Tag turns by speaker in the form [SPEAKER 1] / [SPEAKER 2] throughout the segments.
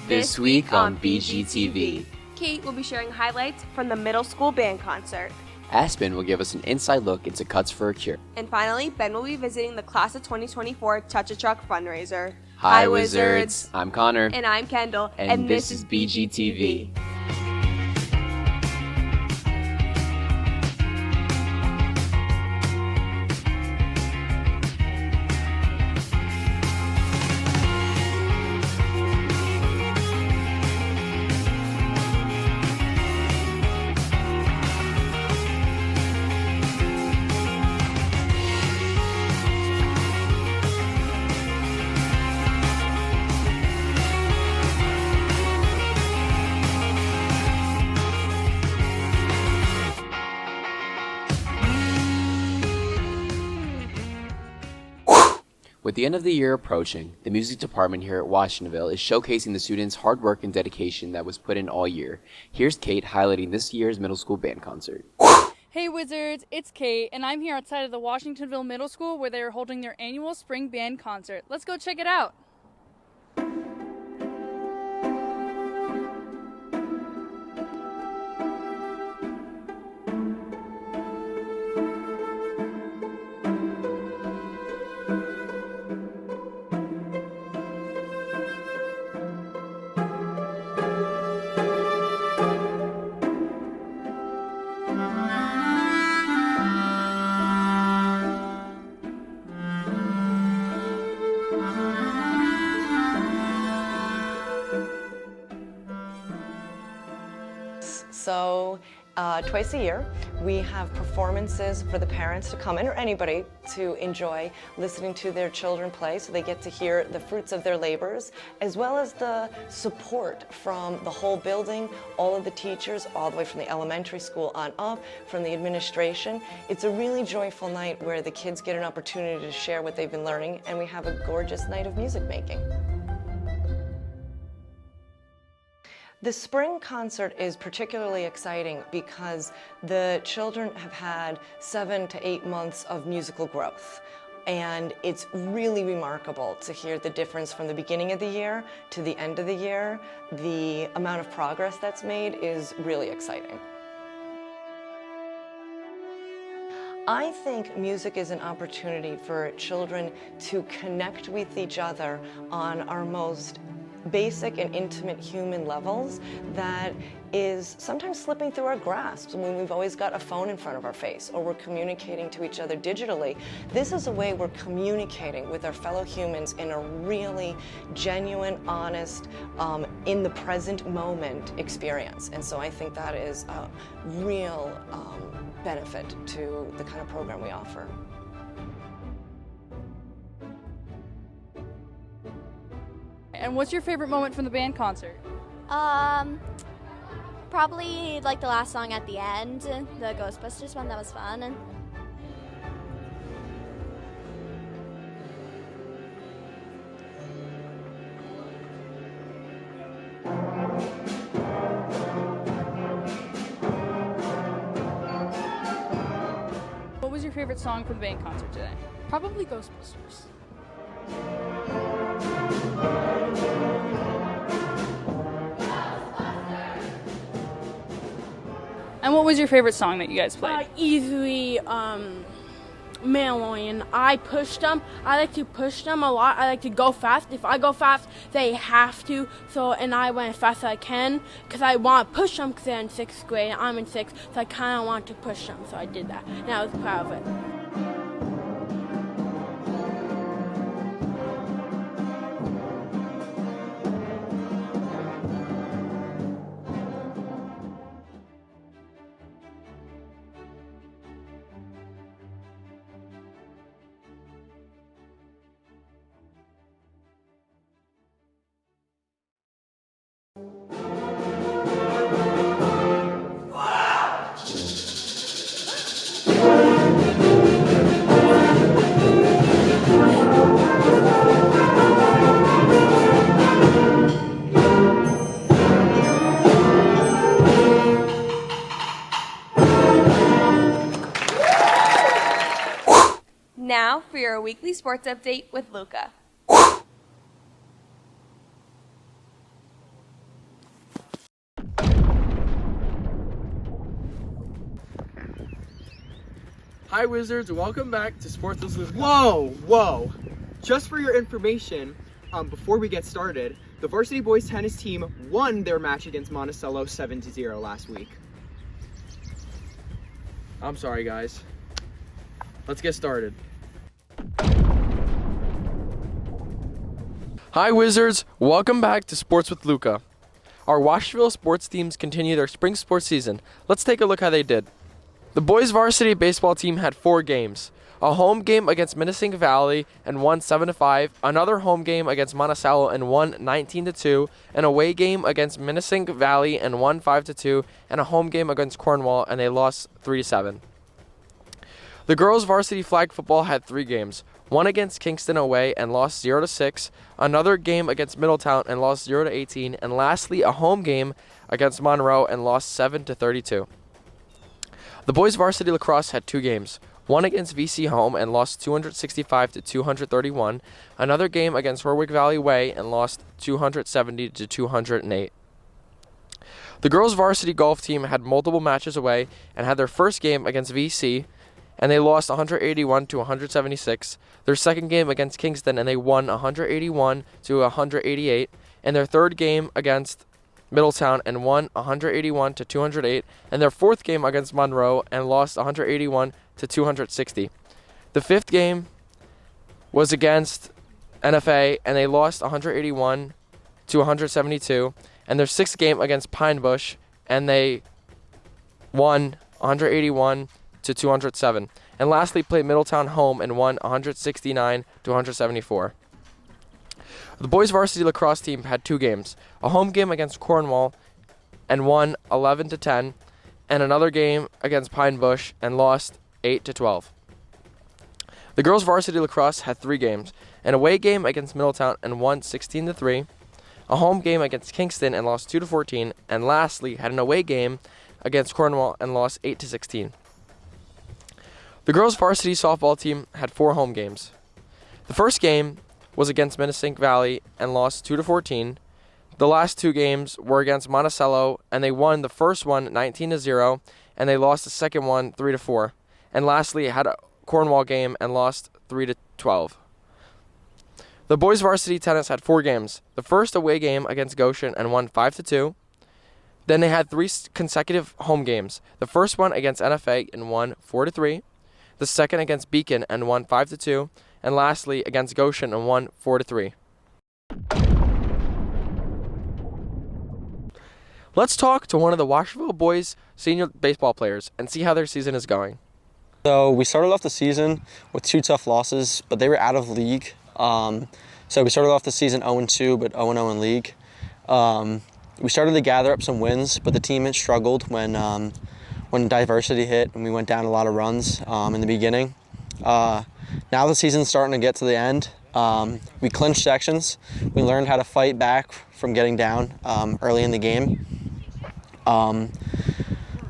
[SPEAKER 1] This week on BGTV.
[SPEAKER 2] Kate will be sharing highlights from the middle school band concert.
[SPEAKER 1] Aspen will give us an inside look into Cuts for a Cure.
[SPEAKER 2] And finally, Ben will be visiting the Class of 2024 Touch a Truck fundraiser.
[SPEAKER 1] Hi, Wizards. I'm Connor.
[SPEAKER 2] And I'm Kendall.
[SPEAKER 1] And this is BGTV. With the end of the year approaching, the music department here at Washingtonville is showcasing the students' hard work and dedication that was put in all year. Here's Kate highlighting this year's middle school band concert.
[SPEAKER 3] Hey Wizards, it's Kate, and I'm here outside of the Washingtonville Middle School where they are holding their annual spring band concert. Let's go check it out.
[SPEAKER 4] So twice a year, we have performances for the parents to come in, or anybody to enjoy listening to their children play, so they get to hear the fruits of their labors, as well as the support from the whole building, all of the teachers, all the way from the elementary school on up, from the administration. It's a really joyful night where the kids get an opportunity to share what they've been learning, and we have a gorgeous night of music making. The spring concert is particularly exciting because the children have had 7 to 8 months of musical growth. And it's really remarkable to hear the difference from the beginning of the year to the end of the year. The amount of progress that's made is really exciting. I think music is an opportunity for children to connect with each other on our most basic and intimate human levels that is sometimes slipping through our grasp when we've always got a phone in front of our face or we're communicating to each other digitally. This is a way we're communicating with our fellow humans in a really genuine, honest, in the present moment experience. And so I think that is a real benefit to the kind of program we offer.
[SPEAKER 3] And what's your favorite moment from the band concert?
[SPEAKER 5] Probably like the last song at the end, the Ghostbusters one. That was fun.
[SPEAKER 3] What was your favorite song from the band concert today?
[SPEAKER 6] Probably Ghostbusters.
[SPEAKER 3] And what was your favorite song that you guys played?
[SPEAKER 6] Easily Manloin. I push them. I like to push them a lot. I like to go fast. If I go fast, they have to. And I went as fast as I can because I want to push them because they're in 6th grade. I'm in 6th, so I kind of want to push them. So I did that, and I was proud of it.
[SPEAKER 2] Now for your weekly sports update with Luca.
[SPEAKER 7] Hi Wizards, welcome back to Sports with Luca. Whoa! Just for your information, before we get started, the varsity boys tennis team won their match against Monticello 7-0 last week. I'm sorry guys. Let's get started. Hi Wizards, welcome back to Sports with Luca. Our Washingtonville sports teams continue their spring sports season. Let's take a look how they did. The boys varsity baseball team had 4 games. A home game against Minnesink Valley and won 7-5, another home game against Monticello and won 19-2, an away game against Minnesink Valley and won 5-2, and a home game against Cornwall and they lost 3-7. The girls varsity flag football had 3 games. One against Kingston away and lost 0-6, another game against Middletown and lost 0-18, and lastly a home game against Monroe and lost 7-32. The boys varsity lacrosse had 2 games. One against VC home and lost 265-231, another game against Warwick Valley Way and lost 270-208. The girls varsity golf team had multiple matches away and had their first game against VC and they lost 181-176. Their second game against Kingston and they won 181-188, and their third game against Middletown and won 181-208, and their fourth game against Monroe and lost 181-260. The fifth game was against NFA and they lost 181-172, and their sixth game against Pine Bush and they won 181-207. And lastly played Middletown home and won 169-174. The boys varsity lacrosse team had 2 games. A home game against Cornwall and won 11-10, and another game against Pine Bush and lost 8-12. The girls varsity lacrosse had 3 games. An away game against Middletown and won 16-3, a home game against Kingston and lost 2-14, and lastly had an away game against Cornwall and lost 8-16. The girls varsity softball team had 4 home games. The first game was against Minnesink Valley and lost 2-14. The last 2 games were against Monticello and they won the first one 19-0 and they lost the second one 3-4. And lastly had a Cornwall game and lost 3-12. The boys varsity tennis had 4 games. The first away game against Goshen and won 5-2. Then they had 3 consecutive home games. The first one against NFA and won 4-3. The second against Beacon and won 5-2. And lastly against Goshen and won 4-3. Let's talk to one of the Washingtonville boys senior baseball players and see how their season is going.
[SPEAKER 8] So we started off the season with 2 tough losses, but they were out of league. So we started off the season 0-2, but 0-0 in league. We started to gather up some wins, but the team had struggled when diversity hit and we went down a lot of runs in the beginning. Now the season's starting to get to the end. We clinched sections. We learned how to fight back from getting down early in the game.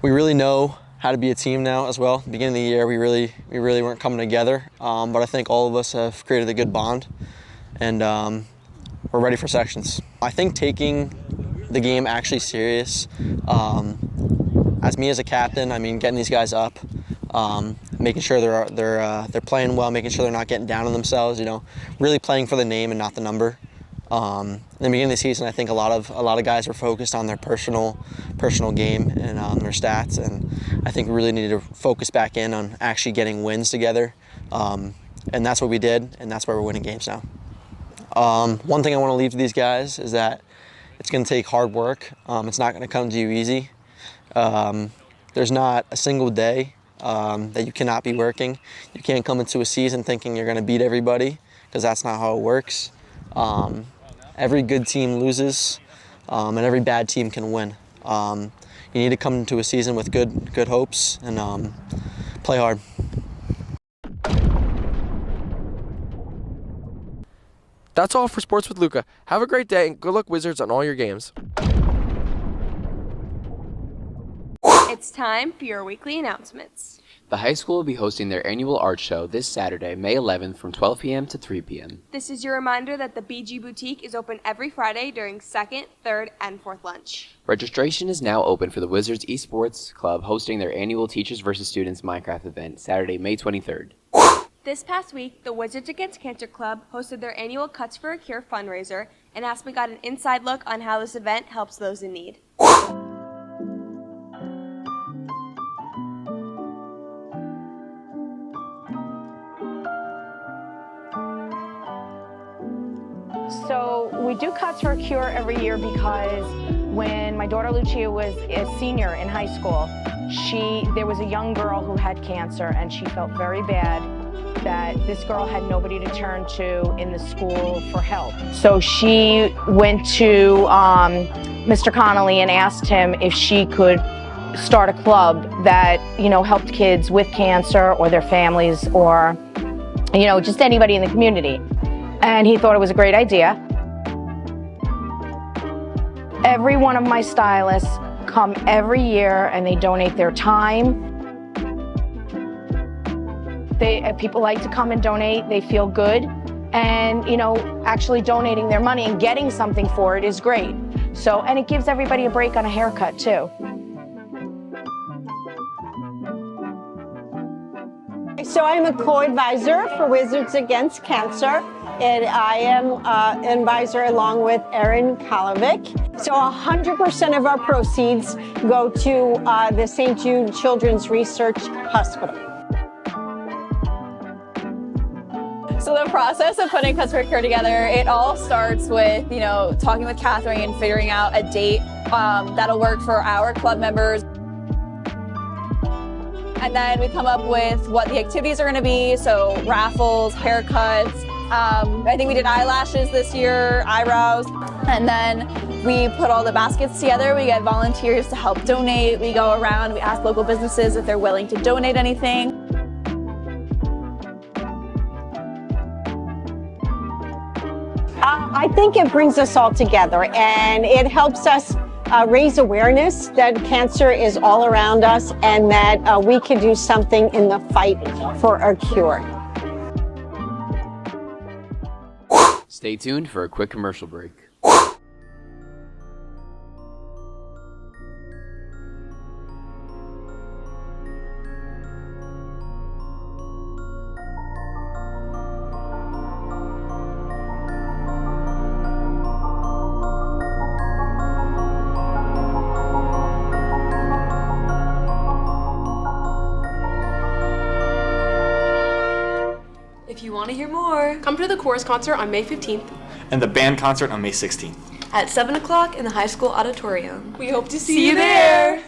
[SPEAKER 8] We really know how to be a team now as well. At the beginning of the year, we really weren't coming together, but I think all of us have created a good bond, and we're ready for sections. I think taking the game actually serious, as me as a captain, I mean, getting these guys up, making sure they're playing well, making sure they're not getting down on themselves. You know, really playing for the name and not the number. In the beginning of the season, I think a lot of guys were focused on their personal game and their stats, and I think we really needed to focus back in on actually getting wins together, and that's what we did, and that's why we're winning games now. One thing I want to leave to these guys is that it's going to take hard work. It's not going to come to you easy. There's not a single day that you cannot be working. You can't come into a season thinking you're going to beat everybody, because that's not how it works. Every good team loses, and every bad team can win. You need to come into a season with good hopes and play hard.
[SPEAKER 7] That's all for Sports with Luca. Have a great day and good luck, Wizards, on all your games.
[SPEAKER 2] It's it's time for your weekly announcements.
[SPEAKER 1] The high school will be hosting their annual art show this Saturday, May 11th from 12 p.m. to 3 p.m.
[SPEAKER 2] This is your reminder that the BG Boutique is open every Friday during 2nd, 3rd, and 4th lunch.
[SPEAKER 1] Registration is now open for the Wizards Esports Club hosting their annual Teachers vs. Students Minecraft event Saturday, May 23rd.
[SPEAKER 2] This past week, the Wizards Against Cancer Club hosted their annual Cuts for a Cure fundraiser, and Aspen got an inside look on how this event helps those in need.
[SPEAKER 9] So we do Cuts for a Cure every year because when my daughter Lucia was a senior in high school, there was a young girl who had cancer, and she felt very bad that this girl had nobody to turn to in the school for help. So she went to Mr. Connolly and asked him if she could start a club that, helped kids with cancer or their families or, just anybody in the community. And he thought it was a great idea. Every one of my stylists come every year and they donate their time. People like to come and donate, they feel good. And, actually donating their money and getting something for it is great. So, and it gives everybody a break on a haircut too.
[SPEAKER 10] So I'm a co-advisor for Wizards Against Cancer, and I am an advisor along with Erin Kalovic. So 100% of our proceeds go to the St. Jude Children's Research Hospital.
[SPEAKER 11] So the process of putting Cuts for a Cure together, it all starts with, talking with Catherine and figuring out a date that'll work for our club members. And then we come up with what the activities are going to be, so raffles, haircuts. I think we did eyelashes this year, eyebrows. And then we put all the baskets together. We get volunteers to help donate. We go around, we ask local businesses if they're willing to donate anything.
[SPEAKER 10] I think it brings us all together, and it helps us raise awareness that cancer is all around us and that we can do something in the fight for a cure.
[SPEAKER 1] Stay tuned for a quick commercial break.
[SPEAKER 12] If you want to hear more, come to the chorus concert on May 15th
[SPEAKER 13] and the band concert on May 16th
[SPEAKER 12] at 7 o'clock in the high school auditorium. We hope to see you there!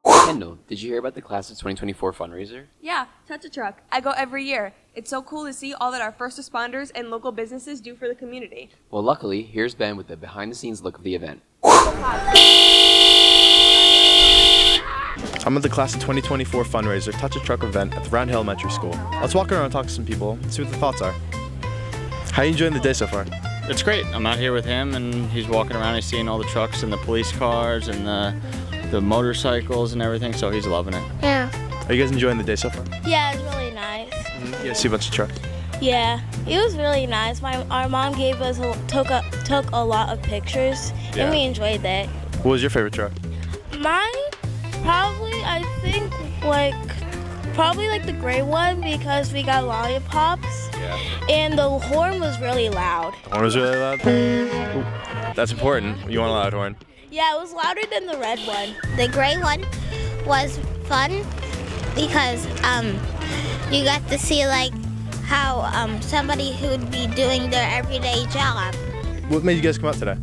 [SPEAKER 1] Kendall, did you hear about the Class of 2024 fundraiser?
[SPEAKER 2] Yeah, Touch a Truck. I go every year. It's so cool to see all that our first responders and local businesses do for the community.
[SPEAKER 1] Well, luckily, here's Ben with the behind-the-scenes look of the event.
[SPEAKER 14] I'm at the Class of 2024 fundraiser Touch a Truck event at the Round Hill Elementary School. Let's walk around and talk to some people and see what their thoughts are. How are you enjoying the day so far?
[SPEAKER 15] It's great. I'm out here with him and he's walking around, he's seeing all the trucks and the police cars and the motorcycles and everything, so he's loving it.
[SPEAKER 5] Yeah.
[SPEAKER 14] Are you guys enjoying the day so far?
[SPEAKER 5] Yeah, it's really nice.
[SPEAKER 14] You guys see a bunch of trucks?
[SPEAKER 5] Yeah, it was really nice. Our mom gave us took a lot of pictures, and we enjoyed that.
[SPEAKER 14] What was your favorite truck?
[SPEAKER 5] Mine, probably the gray one because we got lollipops.
[SPEAKER 14] Yeah.
[SPEAKER 5] And the horn was really loud.
[SPEAKER 14] The horn was really loud? Ooh, that's important. You want a loud horn?
[SPEAKER 5] Yeah, it was louder than the red one.
[SPEAKER 16] The gray one was fun because you got to see how somebody who would be doing their everyday job.
[SPEAKER 14] What made you guys come out today?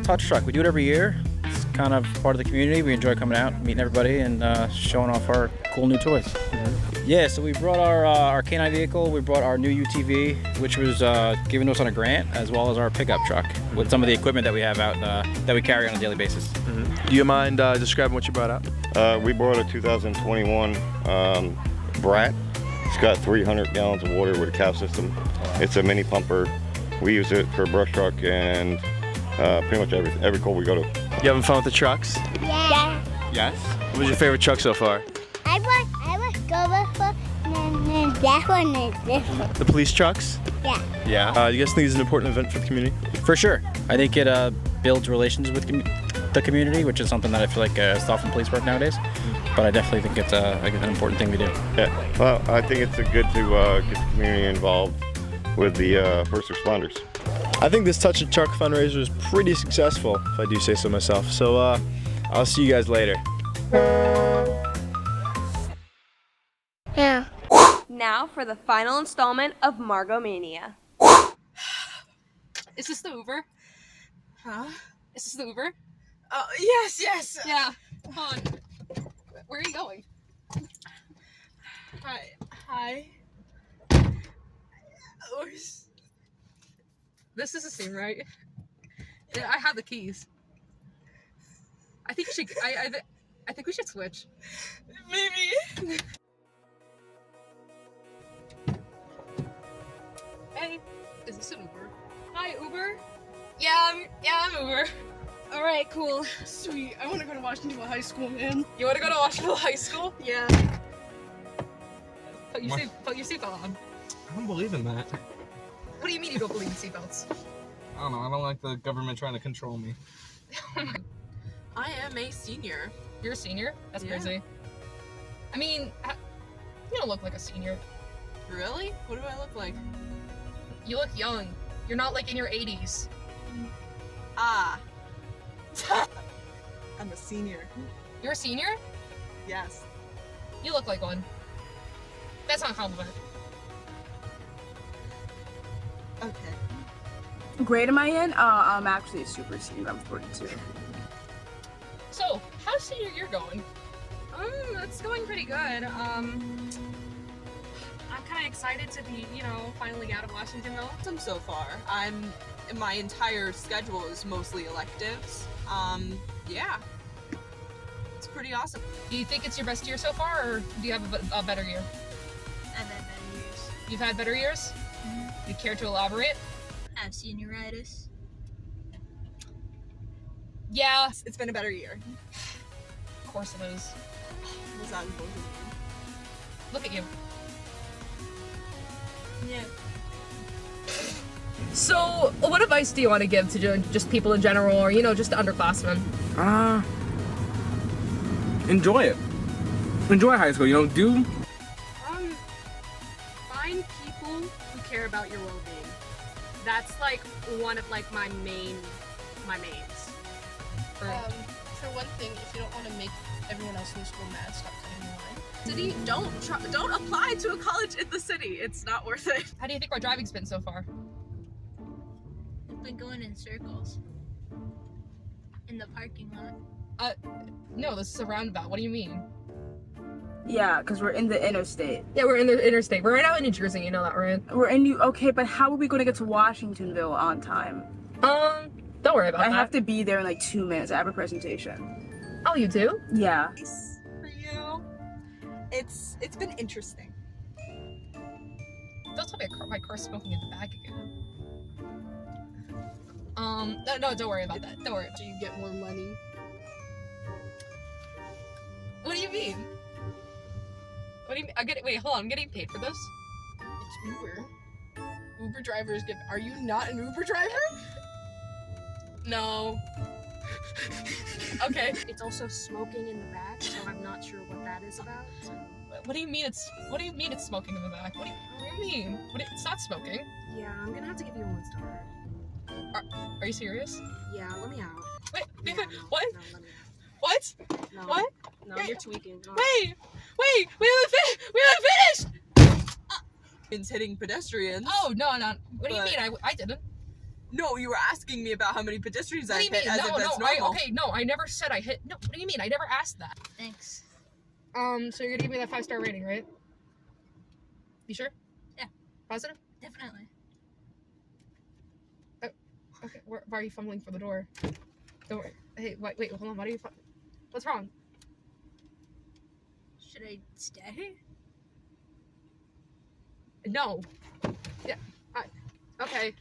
[SPEAKER 17] Touch Truck. We do it every year. It's kind of part of the community. We enjoy coming out, meeting everybody, and showing off our cool new toys. Yeah, so we brought our canine vehicle. We brought our new UTV, which was given to us on a grant, as well as our pickup truck with some of the equipment that we have out that we carry on a daily basis.
[SPEAKER 14] Do you mind describing what you brought out?
[SPEAKER 18] We brought a 2021 Brat. It's got 300 gallons of water with a cap system. It's a mini pumper. We use it for a brush truck and pretty much every call we go to.
[SPEAKER 14] You having fun with the trucks?
[SPEAKER 16] Yeah.
[SPEAKER 14] Yes. What was your favorite truck so far?
[SPEAKER 16] I was going for and that one is this one.
[SPEAKER 14] The police trucks?
[SPEAKER 16] Yeah.
[SPEAKER 14] Yeah. You guys think it's an important event for the community?
[SPEAKER 17] For sure. I think it builds relations with the community, which is something that I feel like is often police work nowadays. But I definitely think it's an important thing we do.
[SPEAKER 18] Yeah. Well, I think it's good to get the community involved with the first responders.
[SPEAKER 14] I think this Touch a Truck fundraiser is pretty successful, if I do say so myself. So I'll see you guys later.
[SPEAKER 16] Yeah.
[SPEAKER 2] Now for the final installment of Margot Mania.
[SPEAKER 12] Is this the Uber?
[SPEAKER 19] Huh?
[SPEAKER 12] Is this the Uber?
[SPEAKER 19] Yes.
[SPEAKER 12] Yeah. Hold on. Where are you going?
[SPEAKER 19] Hi.
[SPEAKER 12] This is the same, right? Yeah, I have the keys. I think we should. I think we should switch.
[SPEAKER 19] Maybe.
[SPEAKER 12] Hey, is this an Uber? Hi, Uber. Yeah, I'm Uber.
[SPEAKER 19] All right, cool. Sweet. I want to go to Washington High School, man.
[SPEAKER 12] You want to go to Washington High School?
[SPEAKER 19] Yeah.
[SPEAKER 12] Put your seatbelt on.
[SPEAKER 20] I don't believe in that.
[SPEAKER 12] What do you mean you don't believe in seatbelts?
[SPEAKER 20] I don't know. I don't like the government trying to control me.
[SPEAKER 19] I am a senior.
[SPEAKER 12] You're a senior? That's
[SPEAKER 19] Yeah.
[SPEAKER 12] crazy. I mean, you don't look like a senior.
[SPEAKER 19] Really? What do I look like?
[SPEAKER 12] You look young. You're not like in your 80s.
[SPEAKER 19] Ah. I'm a senior.
[SPEAKER 12] You're a senior?
[SPEAKER 19] Yes.
[SPEAKER 12] You look like one. That's not a compliment.
[SPEAKER 19] Okay.
[SPEAKER 21] Grade am I in? I'm actually a super senior. I'm 42.
[SPEAKER 12] So, how's senior year going?
[SPEAKER 22] It's going pretty good. I'm kind of excited to be, finally out of Washingtonville.
[SPEAKER 19] So far, my entire schedule is mostly electives. Yeah. It's pretty awesome.
[SPEAKER 12] Do you think it's your best year so far, or do you have a better year?
[SPEAKER 23] I've had better years.
[SPEAKER 12] You've had better years? You care to elaborate?
[SPEAKER 23] I have senioritis.
[SPEAKER 12] Yeah.
[SPEAKER 19] It's been a better year.
[SPEAKER 12] Of course it is.
[SPEAKER 19] Was that both of you?
[SPEAKER 12] Look at you.
[SPEAKER 23] Yeah.
[SPEAKER 12] So, what advice do you want to give to just people in general, or, just the underclassmen?
[SPEAKER 20] Enjoy it. Enjoy high school. Do.
[SPEAKER 22] Find people who care about your well-being. That's one of my mains.
[SPEAKER 19] For one thing, if you don't want to make everyone else in the school mad, stop cutting the line. City, don't apply to a college in the city. It's not worth it.
[SPEAKER 12] How do you think our driving's been so far?
[SPEAKER 23] I've been going in circles. In the parking lot.
[SPEAKER 12] No, this is a roundabout. What do you mean?
[SPEAKER 21] Yeah, because we're in the interstate.
[SPEAKER 12] Yeah, we're in the interstate. We're right out in New Jersey, you know that, right?
[SPEAKER 21] We're in okay, but how are we going to get to Washingtonville on time?
[SPEAKER 12] Don't worry about that.
[SPEAKER 21] I have to be there in 2 minutes. I have a presentation.
[SPEAKER 12] Oh, you do?
[SPEAKER 21] Yeah.
[SPEAKER 19] For you, it's been interesting.
[SPEAKER 12] Don't tell me my car's smoking in the back again. No, don't worry about that. Don't worry about it.
[SPEAKER 19] Do you get more money?
[SPEAKER 12] What do you mean? What do you mean? Wait, hold on. I'm getting paid for this?
[SPEAKER 19] It's Uber. Uber drivers get. Are you not an Uber driver?
[SPEAKER 12] No. Okay.
[SPEAKER 22] It's also smoking in the back, so I'm not sure what that is about. So.
[SPEAKER 12] What do you mean it's smoking in the back? What do you mean? It's not smoking.
[SPEAKER 22] Yeah, I'm gonna have to give you a 1-star.
[SPEAKER 12] Are you serious?
[SPEAKER 22] Yeah, let me out.
[SPEAKER 12] Wait,
[SPEAKER 22] Yeah,
[SPEAKER 12] what?
[SPEAKER 22] No, let me out.
[SPEAKER 12] What?
[SPEAKER 22] No.
[SPEAKER 12] What?
[SPEAKER 22] No, you're tweaking. No.
[SPEAKER 12] Wait! We haven't finished!
[SPEAKER 19] It's hitting pedestrians.
[SPEAKER 12] Oh, no. What do you mean? I didn't.
[SPEAKER 19] No, you were asking me about how many pedestrians I
[SPEAKER 12] What do you
[SPEAKER 19] hit
[SPEAKER 12] mean?
[SPEAKER 19] as if that's normal.
[SPEAKER 12] I never said I hit. No, what do you mean? I never asked that.
[SPEAKER 23] Thanks.
[SPEAKER 12] So you're gonna give me that 5-star rating, right? You sure?
[SPEAKER 23] Yeah.
[SPEAKER 12] Positive?
[SPEAKER 23] Definitely.
[SPEAKER 12] Okay, why are you fumbling for the door? Don't worry. Hey, wait, hold on. Why are you what's wrong?
[SPEAKER 23] Should I stay?
[SPEAKER 12] No. Yeah. Okay.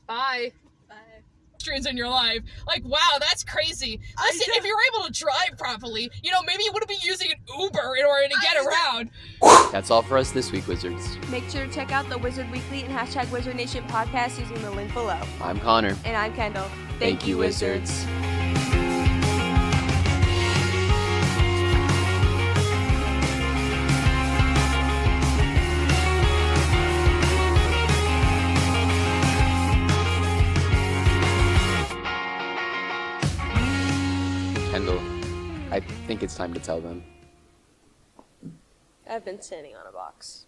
[SPEAKER 12] Bye.
[SPEAKER 23] Bye.
[SPEAKER 3] pedestrians in your life. Like, wow, that's crazy. Listen, if you were able to drive properly, maybe you wouldn't be using an Uber in order to get around.
[SPEAKER 1] That's all for us this week, Wizards.
[SPEAKER 2] Make sure to check out the Wizard Weekly and hashtag Wizard Nation podcast using the link below.
[SPEAKER 1] I'm Connor.
[SPEAKER 2] And I'm Kendall.
[SPEAKER 1] Thank you, Wizards. Kendall, I think it's time to tell them.
[SPEAKER 2] I've been standing on a box.